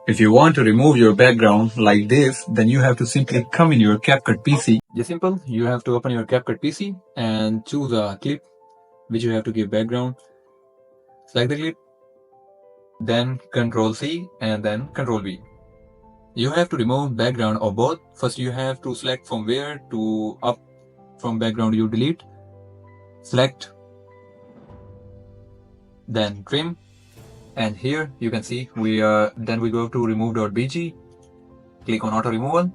If you want to remove your background like this, then you have to simply come in your CapCut PC. Just simple, you have to open your CapCut PC and choose a clip which you have to give background. Select the clip, then Ctrl C and then Ctrl V. You have to remove background of both. First you have to select from where to up from background you delete. Select, then trim, and here you can see we go to remove.bg, click on auto removal,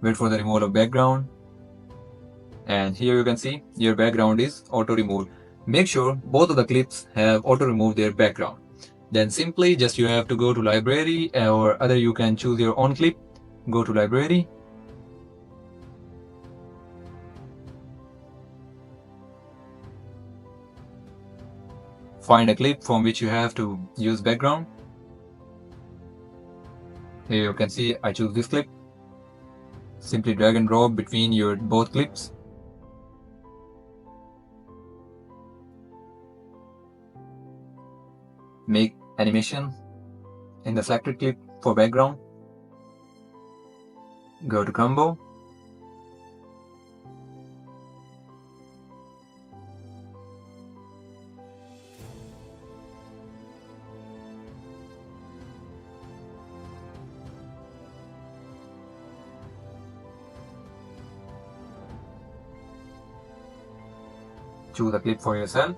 wait for the removal of background, and here you can see your background is auto removed. Make sure both of the clips have auto removed their background. Then simply just you have to go to library, or other you can choose your own clip. Go to library, find a clip from which you have to use background. Here you can see I choose this clip. Simply drag and drop between your both clips. Make animation in the selected clip for background. Go to combo. Choose a clip for yourself.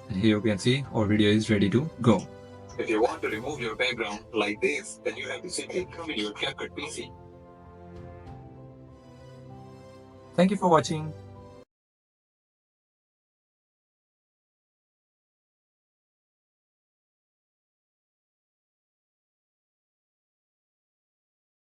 And here you can see our video is ready to go. If you want to remove your background like this, then you have to simply come in your CapCut PC. Thank you for watching.